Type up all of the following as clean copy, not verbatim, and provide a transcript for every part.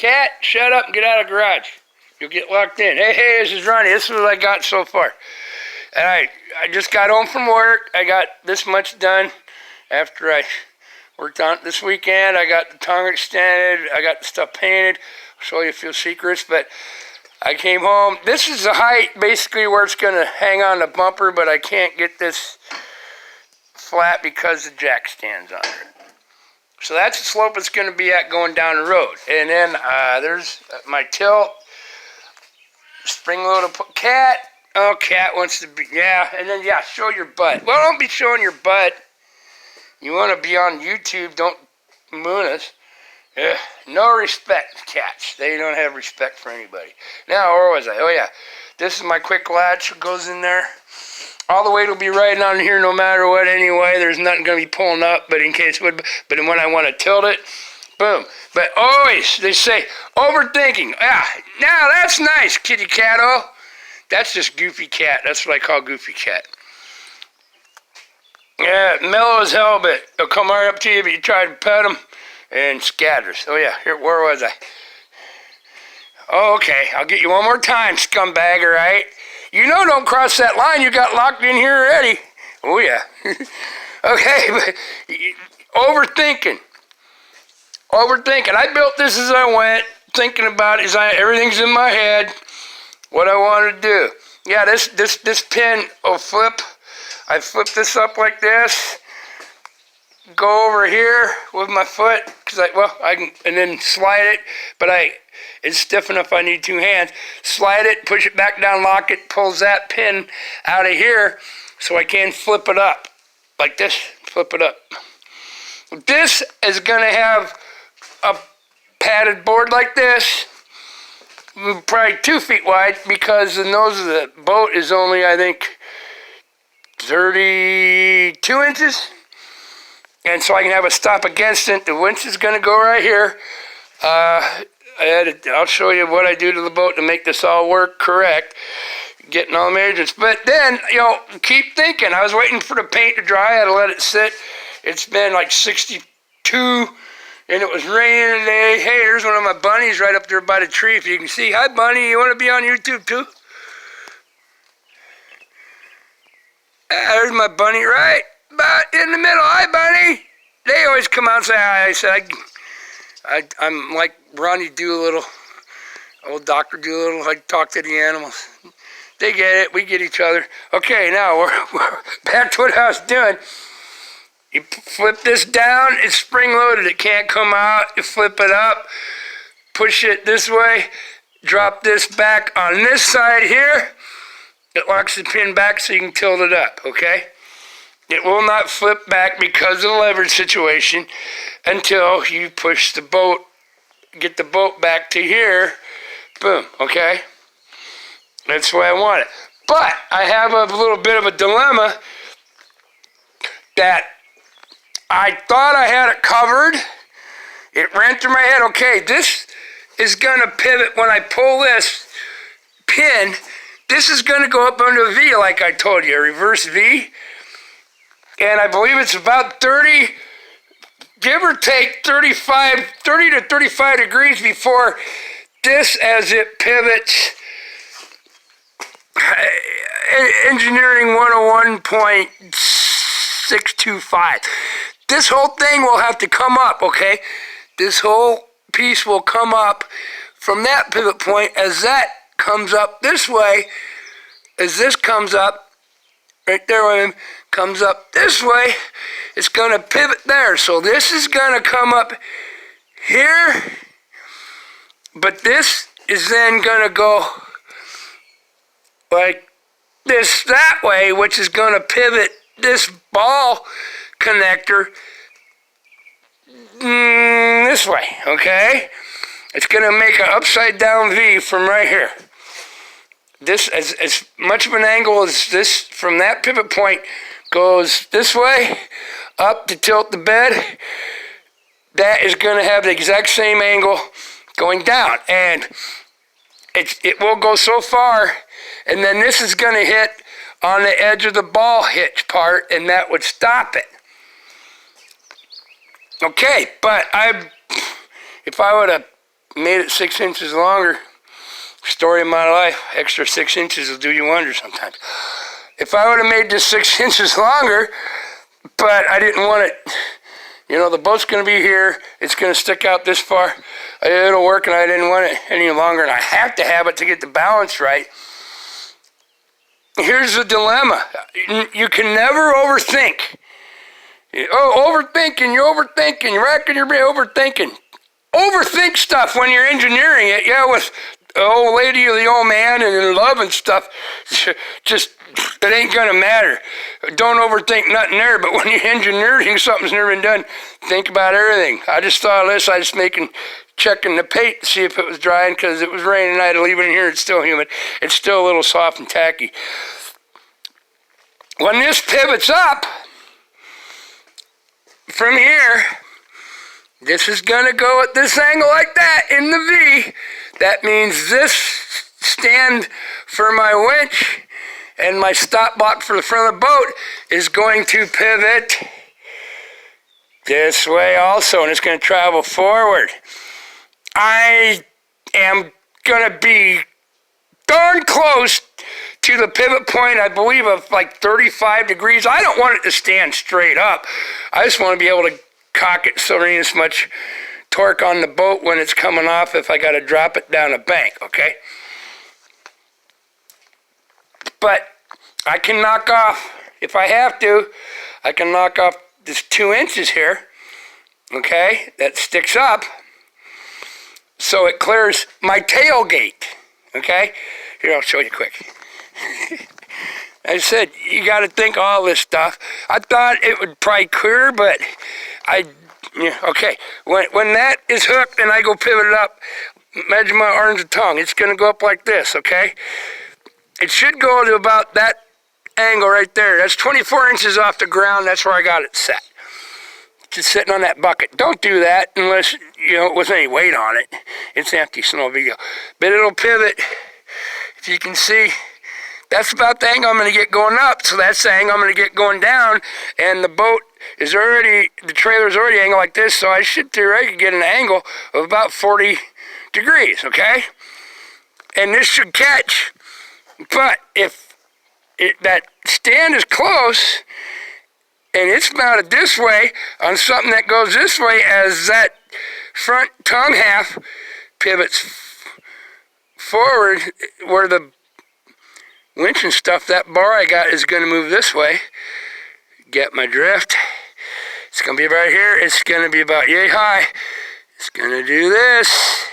Cat, shut up and get out of the garage. You'll get locked in. Hey, this is Ronnie. This is what I got so far. And I just got home from work. I got this much done after I worked on it this weekend. I got the tongue extended. I got the stuff painted. I'll show you a few secrets, but I came home. This is the height basically where it's going to hang on the bumper, but I can't get this flat because the jack stands under it. So that's the slope it's going to be at going down the road. And then there's my tilt, spring load of Cat. Oh, Cat wants to be, yeah. And then, yeah, show your butt. Well, don't be showing your butt. You want to be on YouTube, don't moon us. No respect, cats. They don't have respect for anybody. Now, where was I? Oh, yeah. This is my quick latch. It goes in there. All the weight will be right on here no matter what anyway. There's nothing going to be pulling up, but in case it would. But when I want to tilt it, boom. But always, they say, overthinking. Ah, now that's nice, kitty cat-o. That's just Goofy Cat. That's what I call Goofy Cat. Yeah, mellow as hell, but they'll come right up to you, but you try to pet them and scatters. Oh, yeah. Here, where was I? Oh, okay. I'll get you one more time, scumbag, all right? You know don't cross that line. You got locked in here already. Oh, yeah. Okay, but overthinking. Overthinking. I built this as I went, thinking about it. Everything's in my head, what I want to do. Yeah, this pin will flip. I flip this up like this. Go over here with my foot, I can, and then slide it, but it's stiff enough I need two hands. Slide it, push it back down, lock it, pulls that pin out of here so I can flip it up. Like this, flip it up. This is going to have a padded board like this, probably 2 feet wide, because the nose of the boat is only, I think, 32 inches. And so I can have a stop against it. The winch is going to go right here. I'll show you what I do to the boat to make this all work correct. Getting all the measurements. But then, keep thinking. I was waiting for the paint to dry. I had to let it sit. It's been like 62, and it was raining today. Hey, there's one of my bunnies right up there by the tree. If you can see. Hi, bunny. You want to be on YouTube, too? There's my bunny right about in the middle. Hi, bunny. They always come out and say hi. I said, I'm like Ronnie Doolittle, old Dr. Doolittle. I talk to the animals. They get it. We get each other. Okay, now we're back to what I was doing. You flip this down. It's spring-loaded. It can't come out. You flip it up. Push it this way. Drop this back on this side here. It locks the pin back so you can tilt it up, okay? It will not flip back because of the leverage situation until you push the boat, get the boat back to here. Boom, okay? That's the way I want it. But I have a little bit of a dilemma that I thought I had it covered. It ran through my head. Okay, this is going to pivot when I pull this pin. This is going to go up under a V like I told you, a reverse V. And I believe it's about 30, give or take 30 to 35 degrees before this, as it pivots. Engineering 101.625. This whole thing will have to come up, okay? This whole piece will come up from that pivot point as that comes up this way, as this comes up, right there with him, comes up this way, it's going to pivot there. So this is going to come up here, but this is then going to go like this that way, which is going to pivot this ball connector this way, okay? It's going to make an upside down V from right here. This, as much of an angle as this from that pivot point goes this way, up to tilt the bed, that is going to have the exact same angle going down. And it will go so far, and then this is going to hit on the edge of the ball hitch part, and that would stop it. Okay, but if I would have made it 6 inches longer. Story of my life. Extra 6 inches will do you wonders sometimes. If I would have made this 6 inches longer, but I didn't want it, you know, the boat's going to be here. It's going to stick out this far. It'll work, and I didn't want it any longer, and I have to have it to get the balance right. Here's the dilemma. You can never overthink. Overthinking, you're overthinking, you're racking your brain, overthinking. Overthink stuff when you're engineering it, yeah, with the old lady or the old man and love and stuff. Just, it ain't gonna matter. Don't overthink nothing there, but when you're engineering something's never been done, think about everything. I just thought of this, I was checking the paint to see if it was drying, because it was raining, I had to leave it in here, it's still humid. It's still a little soft and tacky. When this pivots up, from here, this is going to go at this angle like that in the V. That means this stand for my winch and my stop block for the front of the boat is going to pivot this way also, and it's going to travel forward. I am going to be darn close to the pivot point, I believe, of like 35 degrees. I don't want it to stand straight up. I just want to be able to cock it so there ain't as much torque on the boat when it's coming off if I got to drop it down a bank, okay? But I can knock off, if I have to, I can knock off this 2 inches here, okay, that sticks up, so it clears my tailgate, okay? Here, I'll show you quick. I said, you got to think all this stuff. I thought it would probably clear, but okay. When that is hooked and I go pivot it up, imagine my arms and tongue. It's going to go up like this, okay? It should go to about that angle right there. That's 24 inches off the ground. That's where I got it set. Just sitting on that bucket. Don't do that unless, you know, with any weight on it. It's empty, so no big deal. But it'll pivot. If you can see, that's about the angle I'm going to get going up, so that's the angle I'm going to get going down, and the boat is already, the trailer's already angled like this, so I should theoretically get an angle of about 40 degrees, okay? And this should catch, but if that stand is close, and it's mounted this way on something that goes this way, as that front tongue half pivots forward where the winch and stuff, that bar I got is going to move this way. Get my drift. It's going to be right here. It's going to be about yay high. It's going to do this.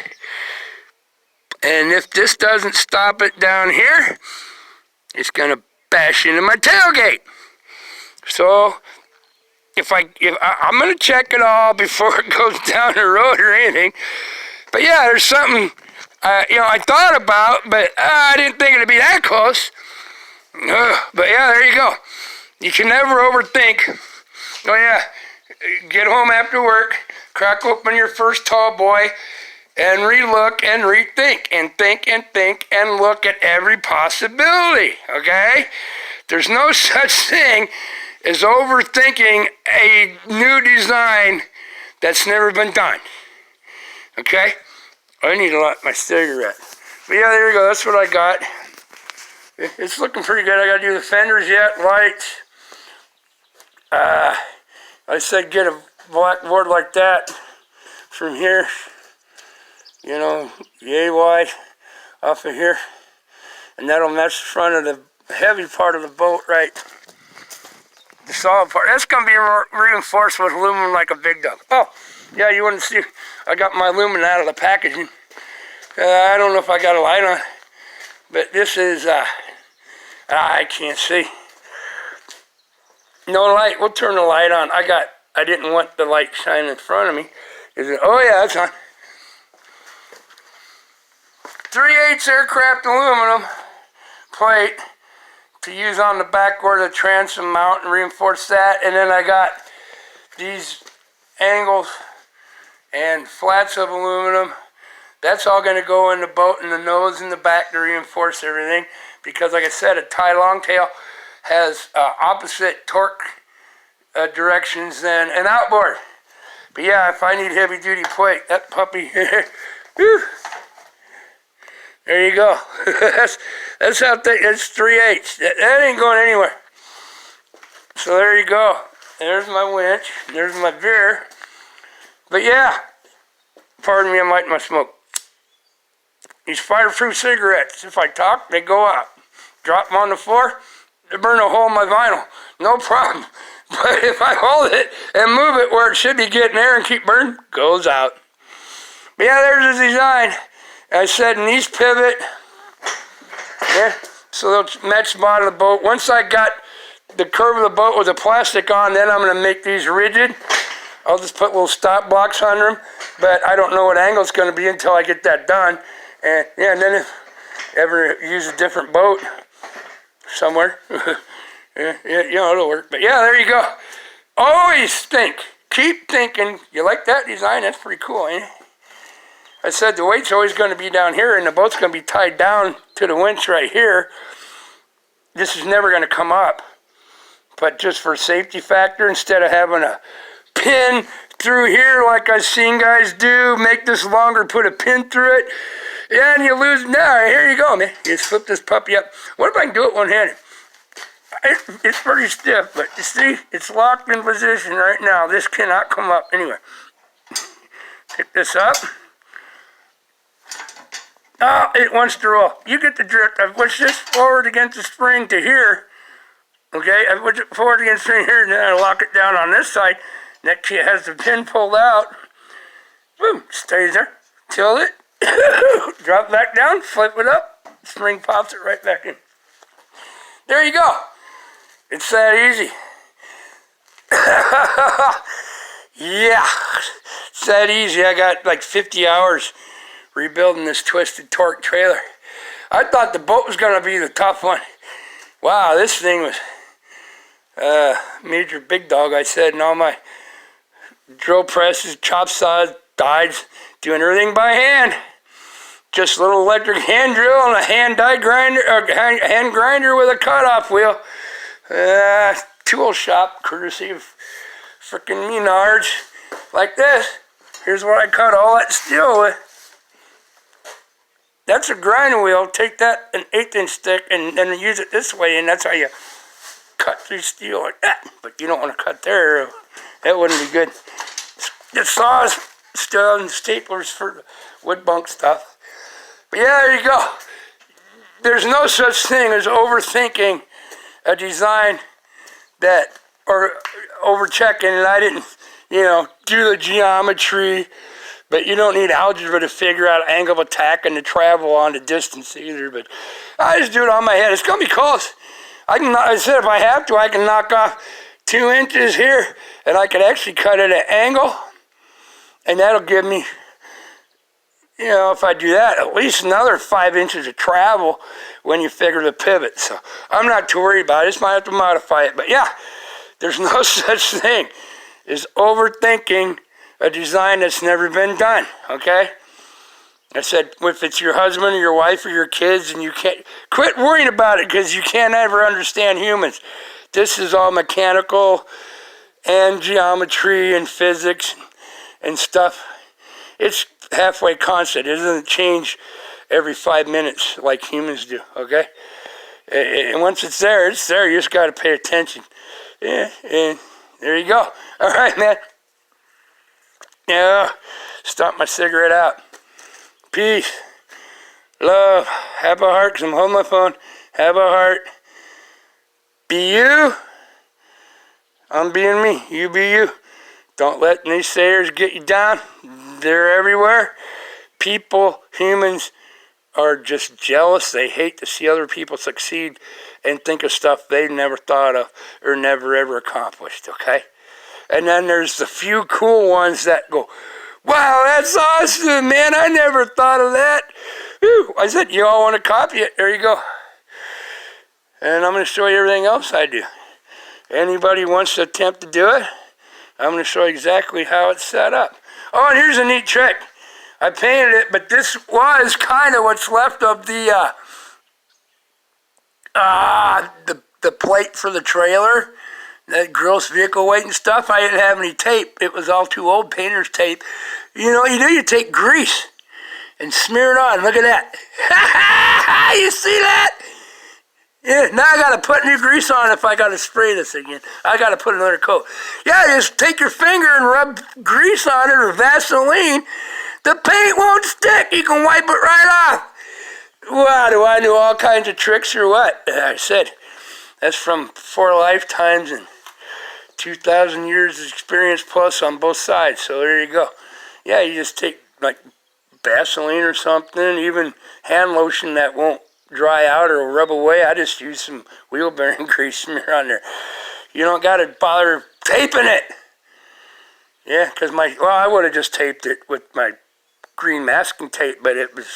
And if this doesn't stop it down here, it's going to bash into my tailgate. So I'm going to check it all before it goes down the road or anything. But yeah, there's something I thought about, but I didn't think it'd be that close. But yeah, there you go. You can never overthink. Oh yeah, get home after work, crack open your first tall boy, and relook and rethink and think and look at every possibility, okay? There's no such thing as overthinking a new design that's never been done, okay? I need to light my cigarette. But yeah, there you go. That's what I got. It's looking pretty good. I got to do the fenders yet, lights. I said get a black board like that from here. You know, yay wide off of here. And that'll match the front of the heavy part of the boat, right? The solid part. That's going to be reinforced with aluminum like a big dog. Oh, yeah, you wouldn't see. I got my aluminum out of the packaging. I don't know if I got a light on, but this is, I can't see. No light. We'll turn the light on. I didn't want the light shining in front of me. Oh yeah, it's on. 3/8 aircraft aluminum plate to use on the back where the transom mount and reinforce that. And then I got these angles and flats of aluminum. That's all going to go in the boat and the nose and the back to reinforce everything. Because like I said, a tie longtail has opposite torque directions than an outboard. But yeah, if I need heavy duty plate, that puppy Whew. There you go. that's how thick. That's 3/8. That ain't going anywhere. So there you go. There's my winch. There's my beer. But yeah, pardon me, I'm lighting my smoke. These fireproof cigarettes, if I talk, they go out. Drop them on the floor, they burn a hole in my vinyl. No problem. But if I hold it and move it where it should be getting air and keep burning, goes out. But yeah, there's the design. I said, in these pivot, yeah, so they'll match the bottom of the boat. Once I got the curve of the boat with the plastic on, then I'm going to make these rigid. I'll just put little stop blocks under them, but I don't know what angle it's going to be until I get that done. And yeah, and then if ever use a different boat somewhere, yeah, you know, it'll work. But yeah, there you go. Always think. Keep thinking. You like that design? That's pretty cool, ain't it? I said the weight's always going to be down here, and the boat's going to be tied down to the winch right here. This is never going to come up. But just for safety factor, instead of having a pin through here like I've seen guys do, make this longer, put a pin through it, yeah, and you lose. Now, here you go, man. You just flip this puppy up. What if I can do it one-handed? It's pretty stiff, but you see, it's locked in position right now. This cannot come up anyway. Pick this up. Oh, it wants to roll. You get the drift. I've pushed this forward against the spring to here. Okay, I put it forward against the spring here, and then I lock it down on this side. That has the pin pulled out. Boom, stays there. Tilt it. Drop back down, flip it up. Spring pops it right back in. There you go. It's that easy. Yeah, it's that easy. I got like 50 hours rebuilding this Twisted Torque trailer. I thought the boat was going to be the tough one. Wow, this thing was major big dog, I said, and all my drill presses, chop saws, dies, doing everything by hand. Just a little electric hand drill and a hand die grinder, hand grinder with a cutoff wheel. Tool shop, courtesy of frickin' Menards, like this. Here's what I cut all that steel with. That's a grind wheel. Take that, an 1/8" stick, and then use it this way, and that's how you cut through steel like that. But you don't want to cut there. That wouldn't be good. The saws, still, and staplers for wood bunk stuff. But yeah, there you go. There's no such thing as overthinking a design that, or overchecking, and I didn't, do the geometry. But you don't need algebra to figure out angle of attack and to travel on the distance either. But I just do it on my head. It's going to be close. I said if I have to, I can knock off 2 inches here, and I could actually cut at an angle. And that'll give me, if I do that, at least another 5 inches of travel when you figure the pivot. So I'm not too worried about it. I just might have to modify it. But yeah, there's no such thing as overthinking a design that's never been done, okay? I said, if it's your husband or your wife or your kids, and you can't, quit worrying about it, because you can't ever understand humans. This is all mechanical and geometry and physics and stuff. It's halfway constant. It doesn't change every 5 minutes like humans do, okay? And once it's there, it's there. You just got to pay attention. Yeah, and there you go. All right, man. Yeah, stomp my cigarette out. Peace, love, have a heart, because I'm holding my phone. Have a heart. Be you. I'm being me. You be you. Don't let naysayers get you down. They're everywhere. People, humans, are just jealous. They hate to see other people succeed and think of stuff they never thought of or never ever accomplished, okay? And then there's the few cool ones that go, wow, that's awesome, man. I never thought of that. Whew. I said, you all want to copy it? There you go. And I'm going to show you everything else I do. Anybody wants to attempt to do it, I'm going to show you exactly how it's set up. Oh, and here's a neat trick. I painted it, but this was kind of what's left of the plate for the trailer. That gross vehicle weight and stuff. I didn't have any tape. It was all too old painter's tape. You take grease and smear it on. Look at that. You see that? Yeah, now I gotta put new grease on if I gotta spray this again. I gotta put another coat. Yeah, just take your finger and rub grease on it or Vaseline. The paint won't stick. You can wipe it right off. Wow, do I know all kinds of tricks or what? I said, that's from 4 lifetimes and 2,000 years of experience plus on both sides. So there you go. Yeah, you just take like Vaseline or something, even hand lotion that won't dry out or rub away. I just use some wheel bearing grease smear on there. You don't got to bother taping it. Yeah, because I would have just taped it with my green masking tape, but it was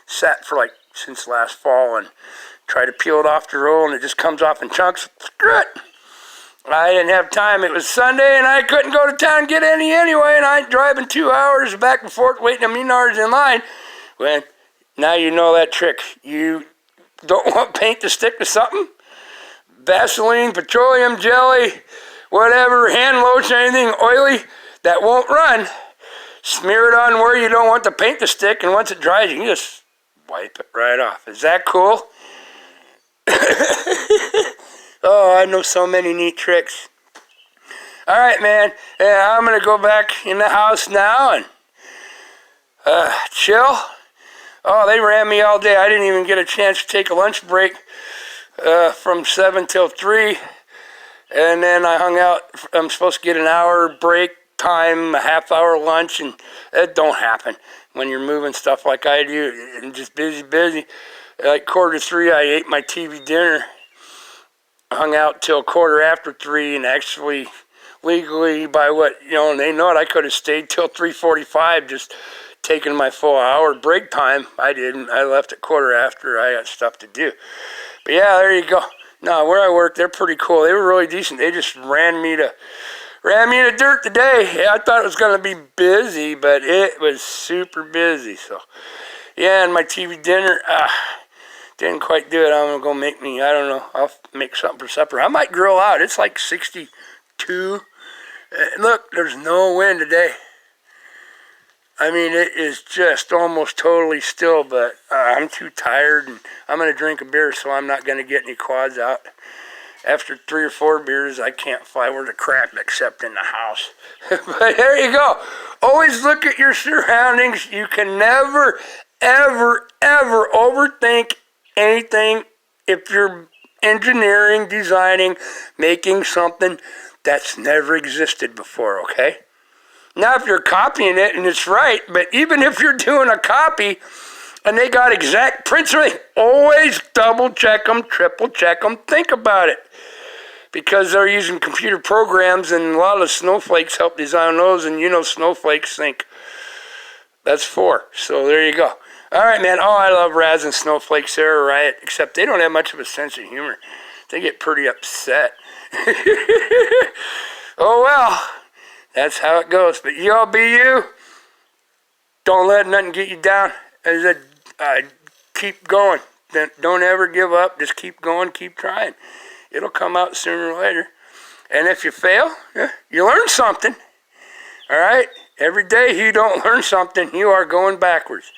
sat for like since last fall and tried to peel it off the roll and it just comes off in chunks. Screw it. I didn't have time. It was Sunday and I couldn't go to town and get any anyway, and I ain't driving 2 hours back and forth waiting a Menards in line. When now you know that trick. You don't want paint to stick to something? Vaseline, petroleum jelly, whatever, hand lotion, anything oily that won't run. Smear it on where you don't want the paint to stick, and once it dries, you can just wipe it right off. Is that cool? Oh, I know so many neat tricks. All right, man. Yeah, I'm going to go back in the house now and chill. Oh, they ran me all day. I didn't even get a chance to take a lunch break from 7 till 3. And then I hung out. I'm supposed to get an hour break time, a half-hour lunch, and that don't happen when you're moving stuff like I do. I'm just busy. Like 2:45, I ate my TV dinner, hung out till 3:15, and actually legally by what, and they know it, I could have stayed till 3:45 just taking my full hour break time. I didn't. I left at 2:15. I got stuff to do. But yeah, there you go. No, where I work, they're pretty cool. They were really decent. They just ran me to dirt today. Yeah, I thought it was going to be busy, but it was super busy. So, yeah, and my TV dinner, didn't quite do it. I'm going to go make me, I don't know, I'll make something for supper. I might grill out. It's like 62. Look, there's no wind today. I mean, it is just almost totally still, but I'm too tired, and I'm going to drink a beer, so I'm not going to get any quads out. After 3 or 4 beers, I can't fly worth a crap except in the house. But there you go. Always look at your surroundings. You can never, ever, ever overthink anything if you're engineering, designing, making something that's never existed before, okay? Now, if you're copying it and it's right, but even if you're doing a copy and they got exact prints, always double check them, triple check them, think about it. Because they're using computer programs, and a lot of the snowflakes help design those, and snowflakes think that's 4. So there you go. All right, man. Oh, I love Raz and Snowflakes. They're a riot, except they don't have much of a sense of humor. They get pretty upset. Oh, well. That's how it goes. But you all be you. Don't let nothing get you down. As I said, keep going. Don't ever give up. Just keep going. Keep trying. It'll come out sooner or later. And if you fail, you learn something. All right? Every day you don't learn something, you are going backwards.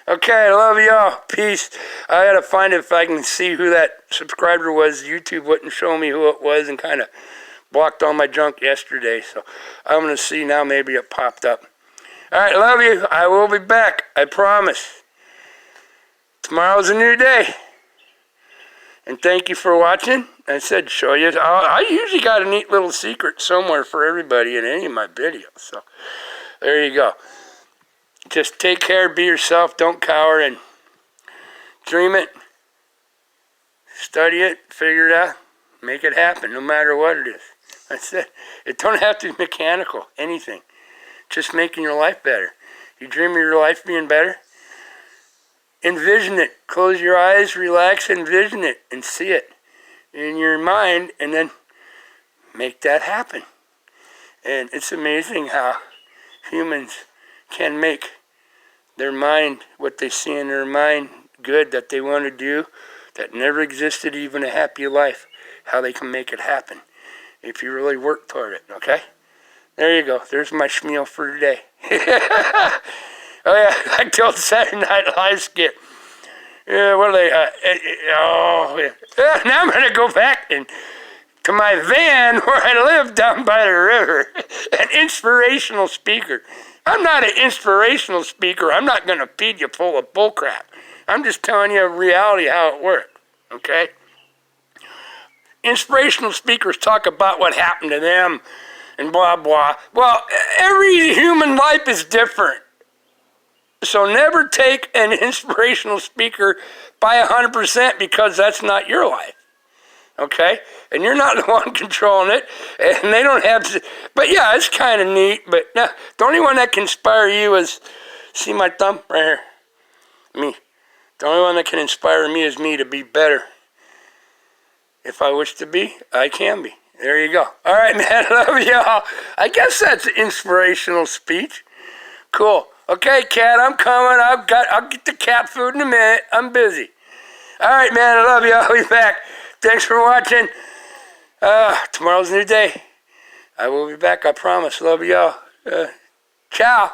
Okay, I love y'all. Peace. I got to find if I can see who that subscriber was. YouTube wouldn't show me who it was and kind of blocked all my junk yesterday. So I'm going to see now. Maybe it popped up. All right, love you. I will be back. I promise. Tomorrow's a new day. And thank you for watching. I said show you. I usually got a neat little secret somewhere for everybody in any of my videos. So there you go. Just take care, be yourself, don't cower, and dream it, study it, figure it out, make it happen, no matter what it is. That's it. It don't have to be mechanical, anything. Just making your life better. You dream of your life being better? Envision it. Close your eyes, relax, envision it, and see it in your mind, and then make that happen. And it's amazing how humans can make their mind, what they see in their mind, good, that they want to do, that never existed, even a happy life, how they can make it happen if you really work toward it, okay? There you go. There's my schmeal for today. Oh yeah, like the old Saturday Night Live skit. Yeah, what are they? Oh, yeah. Now I'm gonna go back to my van where I live down by the river. An inspirational speaker. I'm not an inspirational speaker. I'm not gonna feed you full of bullcrap. I'm just telling you reality how it works. Okay? Inspirational speakers talk about what happened to them and blah blah. Well, every human life is different. So never take an inspirational speaker by 100% because that's not your life. Okay? And you're not the one controlling it. And they don't have to. But yeah, it's kind of neat. But no, the only one that can inspire you is, see my thumb right here? Me. The only one that can inspire me is me to be better. If I wish to be, I can be. There you go. All right, man. Love y'all. I guess that's an inspirational speech. Cool. Okay, cat, I'm coming. I'll get the cat food in a minute. I'm busy. All right, man. I love you. I'll be back. Thanks for watching. Tomorrow's a new day. I will be back. I promise. Love y'all. Ciao.